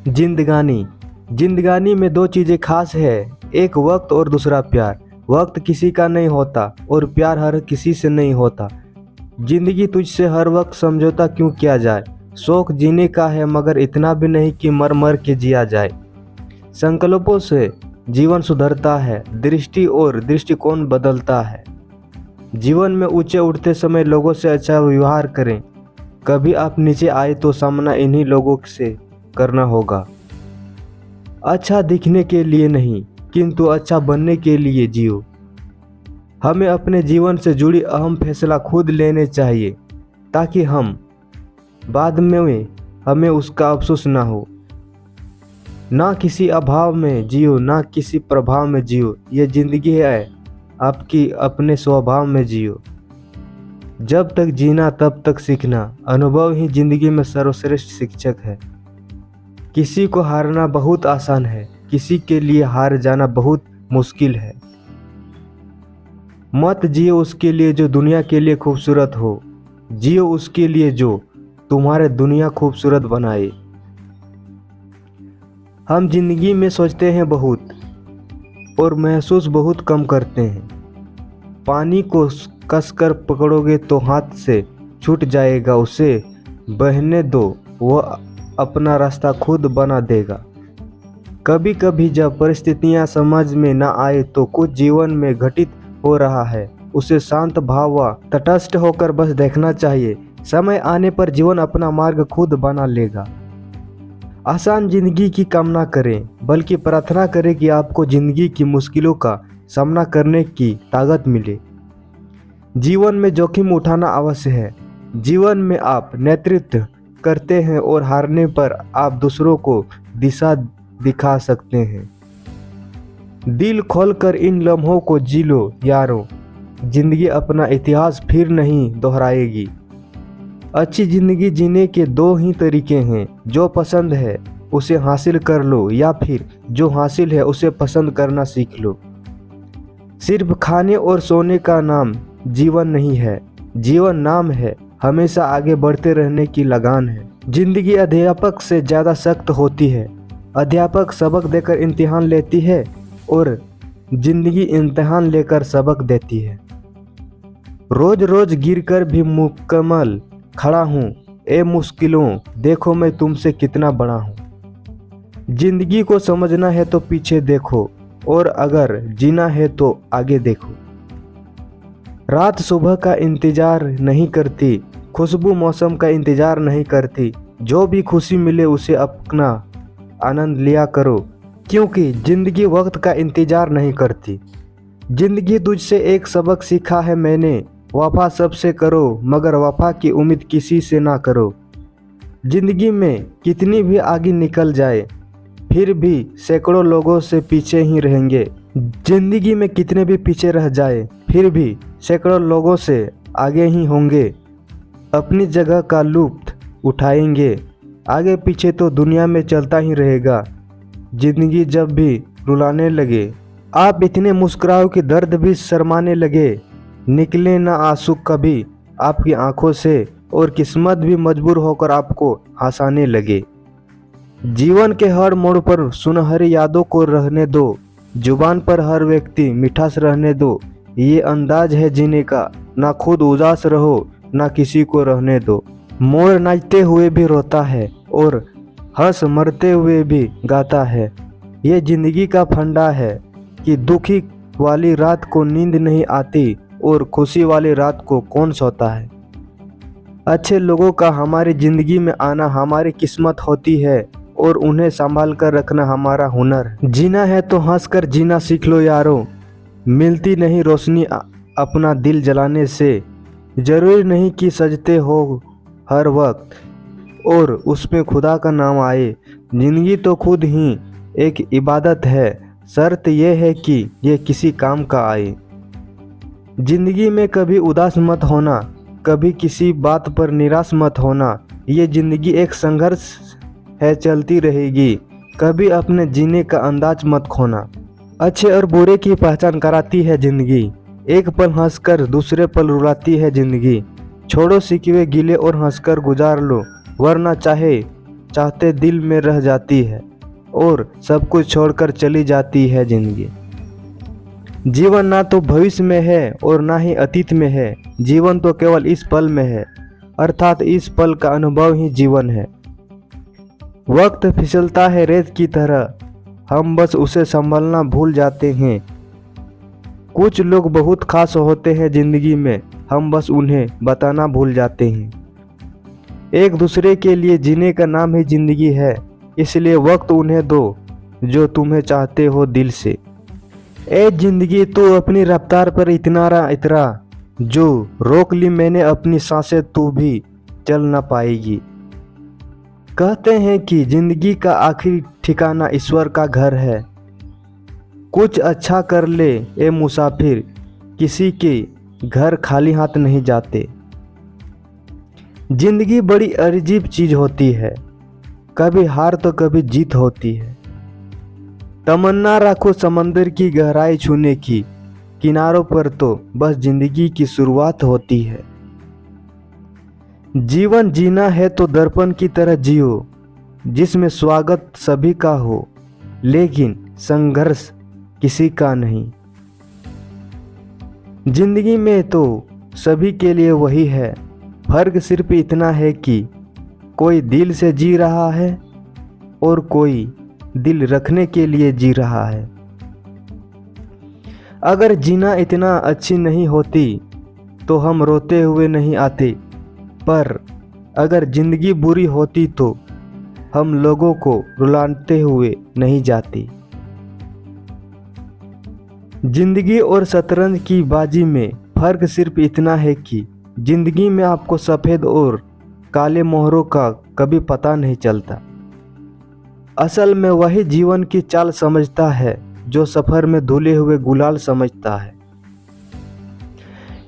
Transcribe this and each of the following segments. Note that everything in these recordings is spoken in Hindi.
जिंदगानी जिंदगानी में दो चीज़ें खास है, एक वक्त और दूसरा प्यार। वक्त किसी का नहीं होता और प्यार हर किसी से नहीं होता। जिंदगी तुझसे हर वक्त समझौता क्यों किया जाए। शौक जीने का है मगर इतना भी नहीं कि मर मर के जिया जाए। संकल्पों से जीवन सुधरता है, दृष्टि और दृष्टिकोण बदलता है। जीवन में ऊंचे उठते समय लोगों से अच्छा व्यवहार करें। कभी आप नीचे आए तो सामना इन्हीं लोगों से करना होगा। अच्छा दिखने के लिए नहीं किंतु अच्छा बनने के लिए जियो। हमें अपने जीवन से जुड़ी अहम फैसला खुद लेने चाहिए ताकि हम बाद में हमें उसका अफसोस ना हो। ना किसी अभाव में जियो, ना किसी प्रभाव में जियो। ये जिंदगी है आपकी, अपने स्वभाव में जियो। जब तक जीना तब तक सीखना, अनुभव ही जिंदगी में सर्वश्रेष्ठ शिक्षक है। किसी को हारना बहुत आसान है, किसी के लिए हार जाना बहुत मुश्किल है। मत जियो उसके लिए जो दुनिया के लिए खूबसूरत हो, जियो उसके लिए जो तुम्हारे दुनिया खूबसूरत बनाए। हम जिंदगी में सोचते हैं बहुत और महसूस बहुत कम करते हैं। पानी को कसकर पकड़ोगे तो हाथ से छूट जाएगा, उसे बहने दो, वह अपना रास्ता खुद बना देगा। कभी कभी जब परिस्थितियां समझ में न आए तो कुछ जीवन में घटित हो रहा है, उसे शांत भाव व तटस्थ होकर बस देखना चाहिए। समय आने पर जीवन अपना मार्ग खुद बना लेगा। आसान जिंदगी की कामना करें, बल्कि प्रार्थना करें कि आपको जिंदगी की मुश्किलों का सामना करने की ताकत मिले। जीवन में जोखिम उठाना अवश्य है। जीवन में आप नेतृत्व करते हैं और हारने पर आप दूसरों को दिशा दिखा सकते हैं। दिल खोलकर इन लम्हों को जी लो यारों, जिंदगी अपना इतिहास फिर नहीं दोहराएगी। अच्छी जिंदगी जीने के दो ही तरीके हैं, जो पसंद है उसे हासिल कर लो या फिर जो हासिल है उसे पसंद करना सीख लो। सिर्फ खाने और सोने का नाम जीवन नहीं है, जीवन नाम है हमेशा आगे बढ़ते रहने की लगान है। जिंदगी अध्यापक से ज़्यादा सख्त होती है। अध्यापक सबक देकर इम्तिहान लेती है और जिंदगी इम्तिहान लेकर सबक देती है। रोज रोज गिरकर भी मुकम्मल खड़ा हूँ, ए मुश्किलों देखो मैं तुमसे कितना बड़ा हूँ। जिंदगी को समझना है तो पीछे देखो और अगर जीना है तो आगे देखो। रात सुबह का इंतजार नहीं करती, खुशबू मौसम का इंतजार नहीं करती। जो भी खुशी मिले उसे अपना आनंद लिया करो, क्योंकि जिंदगी वक्त का इंतजार नहीं करती। जिंदगी तुझसे एक सबक सीखा है मैंने, वफा सबसे करो मगर वफा की उम्मीद किसी से ना करो। जिंदगी में कितनी भी आगे निकल जाए फिर भी सैकड़ों लोगों से पीछे ही रहेंगे। जिंदगी में कितने भी पीछे रह जाए फिर भी सैकड़ों लोगों से आगे ही होंगे। अपनी जगह का लुत्फ उठाएंगे, आगे पीछे तो दुनिया में चलता ही रहेगा। जिंदगी जब भी रुलाने लगे, आप इतने मुस्कुराओ कि दर्द भी शर्माने लगे। निकले ना आंसू कभी आपकी आंखों से और किस्मत भी मजबूर होकर आपको हंसाने लगे। जीवन के हर मोड़ पर सुनहरी यादों को रहने दो, जुबान पर हर व्यक्ति मिठास रहने दो। ये अंदाज है जीने का, ना खुद उदास रहो ना किसी को रहने दो। मोर नाचते हुए भी रोता है और हंस मरते हुए भी गाता है। ये जिंदगी का फंडा है कि दुखी वाली रात को नींद नहीं आती और खुशी वाली रात को कौन सोता है। अच्छे लोगों का हमारी ज़िंदगी में आना हमारी किस्मत होती है और उन्हें संभाल कर रखना हमारा हुनर है। जीना है तो हंस कर जीना सीख लो यारों, मिलती नहीं रोशनी अपना दिल जलाने से। ज़रूरी नहीं कि सजते हो हर वक्त और उसमें खुदा का नाम आए। ज़िंदगी तो खुद ही एक इबादत है, शर्त यह है कि ये किसी काम का आए। ज़िंदगी में कभी उदास मत होना, कभी किसी बात पर निराश मत होना। ये ज़िंदगी एक संघर्ष है, चलती रहेगी। कभी अपने जीने का अंदाज मत खोना। अच्छे और बुरे की पहचान कराती है ज़िंदगी। एक पल हंसकर दूसरे पल रुलाती है ज़िंदगी। छोड़ो सिकवे गिले और हंसकर गुजार लो, वरना चाहे चाहते दिल में रह जाती है और सब कुछ छोड़कर चली जाती है जिंदगी। जीवन ना तो भविष्य में है और ना ही अतीत में है, जीवन तो केवल इस पल में है, अर्थात इस पल का अनुभव ही जीवन है। वक्त फिसलता है रेत की तरह, हम बस उसे संभलना भूल जाते हैं। कुछ लोग बहुत खास होते हैं जिंदगी में, हम बस उन्हें बताना भूल जाते हैं। एक दूसरे के लिए जीने का नाम ही जिंदगी है, इसलिए वक्त उन्हें दो जो तुम्हें चाहते हो दिल से। ए जिंदगी तू अपनी रफ्तार पर इतरा जो रोक ली मैंने अपनी सांसें तू भी चल ना पाएगी। कहते हैं कि जिंदगी का आखिरी ठिकाना ईश्वर का घर है। कुछ अच्छा कर ले ए मुसाफिर, किसी के घर खाली हाथ नहीं जाते। जिंदगी बड़ी अजीब चीज होती है, कभी हार तो कभी जीत होती है। तमन्ना रखो समंदर की गहराई छूने की, किनारों पर तो बस जिंदगी की शुरुआत होती है। जीवन जीना है तो दर्पण की तरह जियो, जिसमें स्वागत सभी का हो लेकिन संघर्ष किसी का नहीं। जिंदगी में तो सभी के लिए वही है, फर्क सिर्फ इतना है कि कोई दिल से जी रहा है और कोई दिल रखने के लिए जी रहा है। अगर जीना इतना अच्छी नहीं होती तो हम रोते हुए नहीं आते, पर अगर जिंदगी बुरी होती तो हम लोगों को रुलाते हुए नहीं जाती। जिंदगी और शतरंज की बाजी में फर्क सिर्फ इतना है कि जिंदगी में आपको सफ़ेद और काले मोहरों का कभी पता नहीं चलता। असल में वही जीवन की चाल समझता है जो सफ़र में धुले हुए गुलाल समझता है।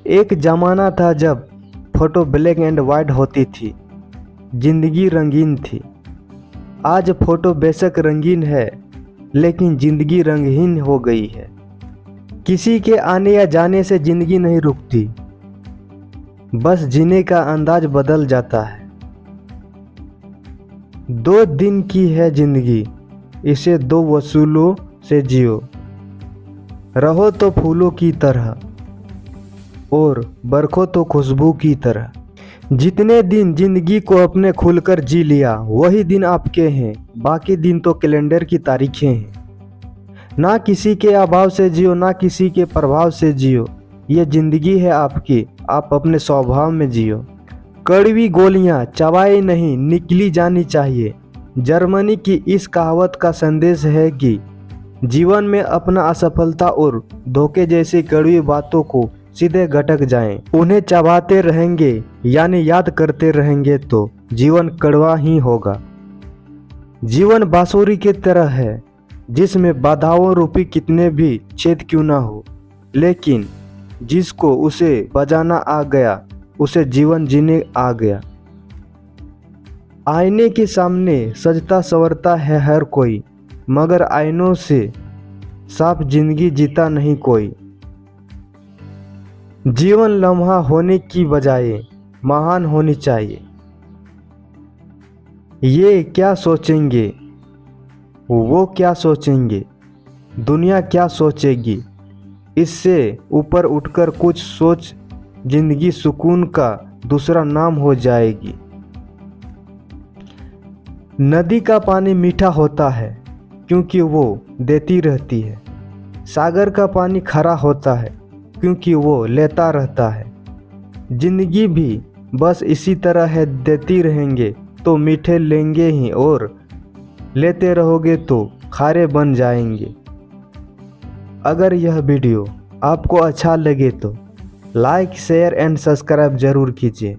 एक ज़माना था जब फोटो ब्लैक एंड वाइट होती थी, जिंदगी रंगीन थी। आज फोटो बेशक रंगीन है लेकिन जिंदगी रंगहीन हो गई है। किसी के आने या जाने से जिंदगी नहीं रुकती, बस जीने का अंदाज बदल जाता है। 2 दिन की है जिंदगी, इसे 2 वसूलों से जियो। रहो तो फूलों की तरह और बरखो तो खुशबू की तरह। जितने दिन जिंदगी को अपने खुलकर जी लिया वही दिन आपके हैं, बाकी दिन तो कैलेंडर की तारीखें हैं। ना किसी के अभाव से जियो, ना किसी के प्रभाव से जियो, ये जिंदगी है आपकी, आप अपने स्वभाव में जियो। कड़वी गोलियां चबाई नहीं निकली जानी चाहिए। जर्मनी की इस कहावत का संदेश है कि जीवन में अपना असफलता और धोखे जैसी कड़वी बातों को सीधे गटक जाएं। उन्हें चबाते रहेंगे यानी याद करते रहेंगे तो जीवन कड़वा ही होगा। जीवन बांसुरी की तरह है जिसमें बाधाओं रूपी कितने भी छेद क्यों ना हो, लेकिन जिसको उसे बजाना आ गया उसे जीवन जीने आ गया। आईने के सामने सजता संवरता है हर कोई, मगर आईनों से साफ जिंदगी जीता नहीं कोई। जीवन लम्हा होने की बजाय महान होनी चाहिए। ये क्या सोचेंगे, वो क्या सोचेंगे, दुनिया क्या सोचेगी, इससे ऊपर उठकर कुछ सोच, जिंदगी सुकून का दूसरा नाम हो जाएगी। नदी का पानी मीठा होता है क्योंकि वो देती रहती है। सागर का पानी खरा होता है क्योंकि वो लेता रहता है। जिंदगी भी बस इसी तरह है, देती रहेंगे तो मीठे लेंगे ही और लेते रहोगे तो खारे बन जाएंगे। अगर यह वीडियो आपको अच्छा लगे तो लाइक शेयर एंड सब्सक्राइब जरूर कीजिए।